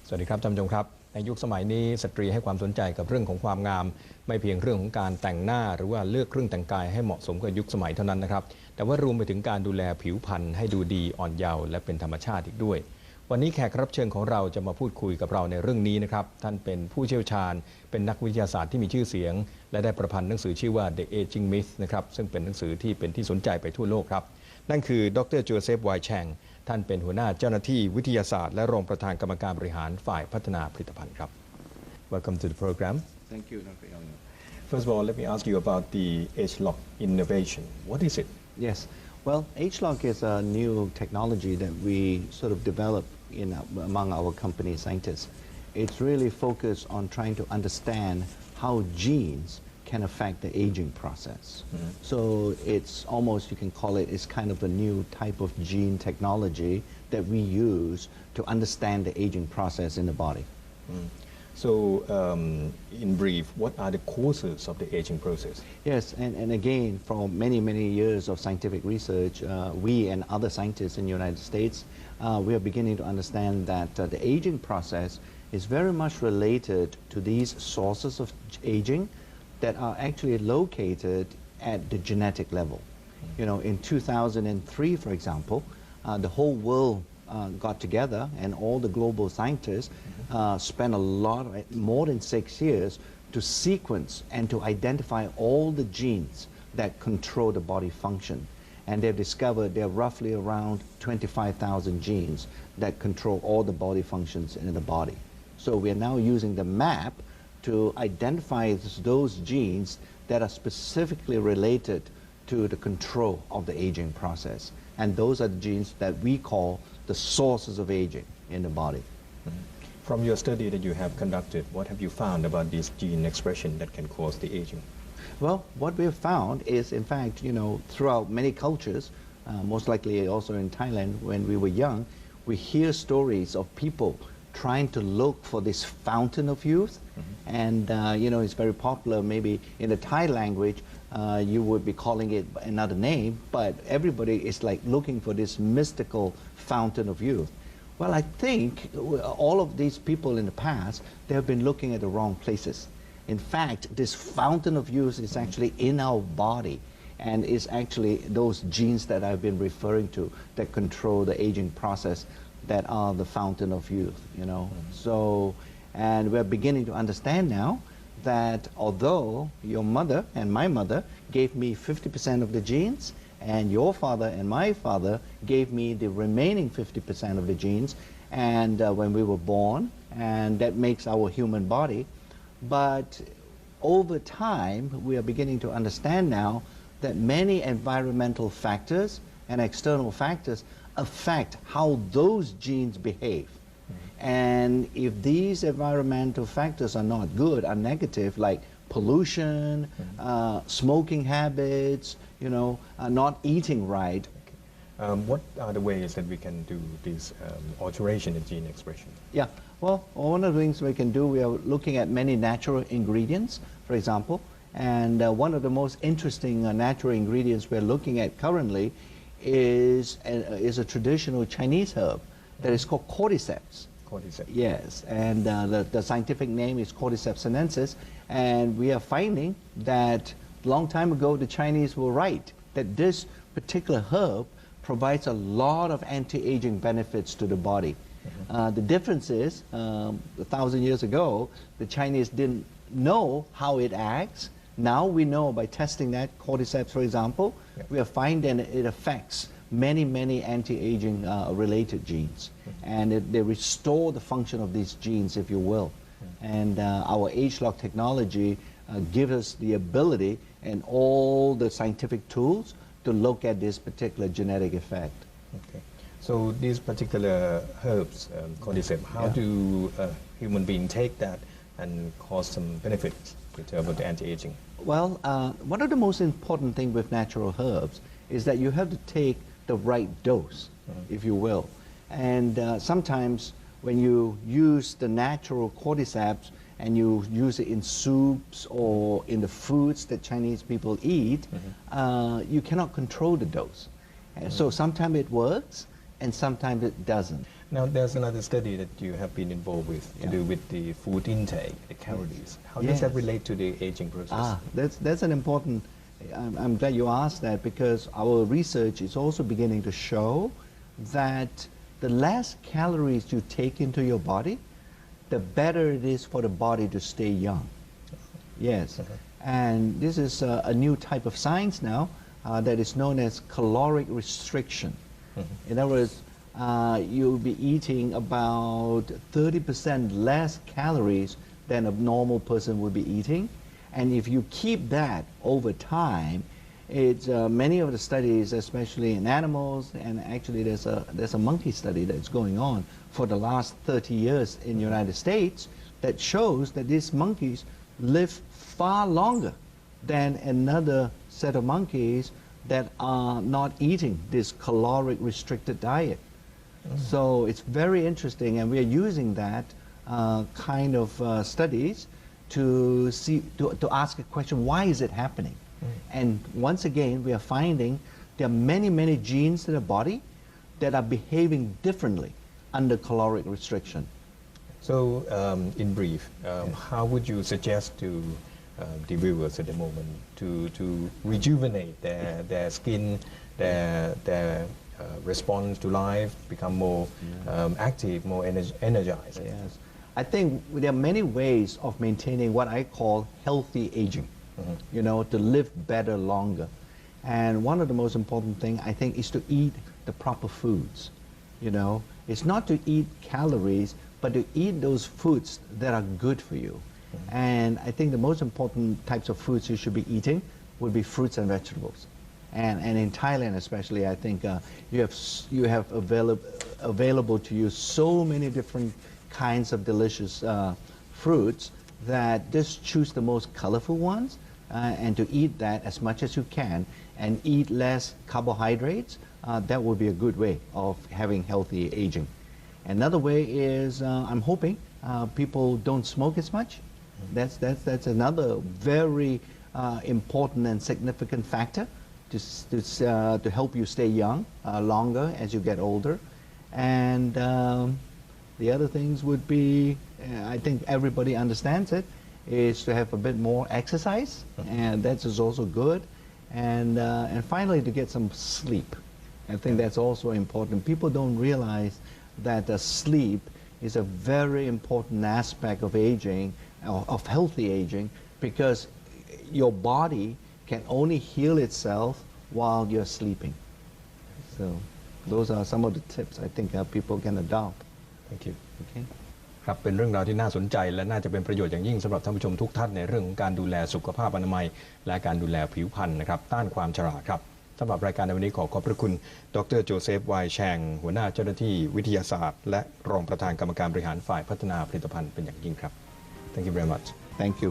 สวัสดีครับท่านผู้ชมครับในยุคสมัยนี้สตรีให้ความสนใจกับเรื่องของความงามไม่เพียงเรื่องของการแต่งหน้าหรือว่าเลือกเครื่องแต่งกายให้เหมาะสมกับยุคสมัยเท่านั้นนะครับแต่ว่ารวมไปถึงการดูแลผิวพรรณให้ดูดีอ่อนเยาว์และเป็นธรรมชาติอีกด้วยวันนี้แขกรับเชิญของเราจะมาพูดคุยกับเราในเรื่องนี้นะครับท่านเป็นผู้เชี่ยวชาญเป็นนักวิทยาศาสตร์ที่มีชื่อเสียงและได้ประพันธ์หนังสือชื่อว่า The Aging Myth นะครับซึ่งเป็นหนังสือที่เป็นที่สนใจไปทั่วโลกครับนั่นคือดร.โจเซฟ ไวท์แชงท่านเป็นหัวหน้าเจ้าหน้าที่วิทยาศาสตร์และรองประธานกรรมการบริหารฝ่ายพัฒนาผลิตภัณฑ์ครับ Welcome to the program. Thank you, Dr. Young. First of all, let me ask you about the ageloc innovation. What is it? Yes. Well, ageloc is a new technology that we sort of developed among our company scientists. It's really focused on trying to understand how genes can affect the aging process. Mm-hmm. So it's almost, you can call it, it's kind of a new type of gene technology that we use to understand the aging process in the body. Mm. So, in brief, what are the causes of the aging process? Yes, and again, for many, many years of scientific research, we and other scientists in the United States, we are beginning to understand that the aging process is very much related to these sources of aging that are actually located at the genetic level. Mm-hmm. You know, in 2003, for example, the whole world got together and all the global scientists spent a lot, more than 6 years, to sequence and to identify all the genes that control the body function. And they've discovered there are roughly around 25,000 genes that control all the body functions in the body. So we are now using the map to identify those genes that are specifically related to the control of the aging process. And those are the genes that we call the sources of aging in the body. Mm-hmm. From your study that you have conducted, what have you found about this gene expression that can cause the aging? Well, what we have found is, in fact, you know, throughout many cultures, most likely also in Thailand when we were young, we hear stories of people trying to look for this fountain of youth. Mm-hmm. And, you know, it's very popular. Maybe in the Thai language, you would be calling it another name, but everybody is like looking for this mystical fountain of youth. Well, I think all of these people in the past, they have been looking at the wrong places. In fact, this fountain of youth is actually in our body, and is actually those genes that I've been referring to that control the aging process that are the fountain of youth, you know. Mm-hmm. So, and we're beginning to understand now that although your mother and my mother gave me 50% of the genes, and your father and my father gave me the remaining 50% of the genes, and when we were born, and that makes our human body. But over time, we are beginning to understand now that many environmental factors and external factors affect how those genes behave. Mm-hmm. And if these environmental factors are not good, are negative, like pollution, mm-hmm. Smoking habits, you know, not eating right. Okay. What are the ways that we can do this alteration in gene expression? Yeah, well, one of the things we can do, we are looking at many natural ingredients, for example, and one of the most interesting natural ingredients we're looking at currently is a traditional Chinese herb that is called cordyceps. Cordyceps. Yes, and the scientific name is Cordyceps sinensis, and we are finding that a long time ago the Chinese were right, that this particular herb provides a lot of anti-aging benefits to the body. Mm-hmm. The difference is, 1,000 years ago, the Chinese didn't know how it acts. Now we know by testing that cordyceps, for example, yep. We are finding it affects many, many anti-aging related genes. Mm-hmm. And they restore the function of these genes, if you will. Mm-hmm. And our ageloc technology gives us the ability and all the scientific tools to look at this particular genetic effect. Okay. So these particular herbs, cordyceps, how do human beings take that and cause some benefits in terms of the anti-aging? Well, one of the most important things with natural herbs is that you have to take the right dose, mm-hmm. if you will. And sometimes when you use the natural cordyceps and you use it in soups or in the foods that Chinese people eat, mm-hmm. you cannot control the dose. Mm-hmm. So sometimes it works and sometimes it doesn't. Now, there's another study that you have been involved with to do with the food intake, the calories. How does that relate to the aging process? That's an important. I'm glad you asked that, because our research is also beginning to show that the less calories you take into your body, the better it is for the body to stay young. Yes, and this is a new type of science now that is known as caloric restriction. In other words, you'll be eating about 30% less calories than a normal person would be eating. And if you keep that over time, it's many of the studies, especially in animals, and actually there's a monkey study that's going on for the last 30 years in the United States that shows that these monkeys live far longer than another set of monkeys that are not eating this caloric restricted diet. So it's very interesting, and we are using that kind of studies to ask a question: why is it happening? And once again, we are finding there are many genes in the body that are behaving differently under caloric restriction. So, in brief, how would you suggest to the viewers at the moment to rejuvenate their skin, their response to life, become more active, more energized? Yes. I think there are many ways of maintaining what I call healthy aging, you know, to live better longer. And one of the most important things, I think, is to eat the proper foods. You know, it's not to eat calories, but to eat those foods that are good for you. And I think the most important types of foods you should be eating would be fruits and vegetables. And in Thailand especially, I think you have available to you so many different kinds of delicious fruits that just choose the most colorful ones and to eat that as much as you can and eat less carbohydrates. That would be a good way of having healthy aging. Another way is I'm hoping people don't smoke as much. That's another very important and significant factor to help you stay young longer as you get older. And the other things would be, I think everybody understands it, is to have a bit more exercise, and that is also good. And finally, to get some sleep. I think that's also important. People don't realize that sleep is a very important aspect of aging, of healthy aging, because your body can only heal itself while you're sleeping. So those are some of the tips I think people can adopt. Thank you. Okay. ครับเป็นเรื่องราวที่น่าสนใจและน่าจะเป็นประโยชน์อย่างยิ่งสำหรับท่านผู้ชมทุกท่านในเรื่องของการดูแลสุขภาพอนามัยและการดูแลผิวพรรณนะครับต้านความชราครับสำหรับรายการในวันนี้ขอบพระคุณดร.โจเซฟ วายแชงหัวหน้าเจ้าหน้าที่วิทยาศาสตร์และรองประธานกรรมการบริหารฝ่ายพัฒนาผลิตภัณฑ์เป็นอย่างยิ่งครับ Thank you very much. Thank you.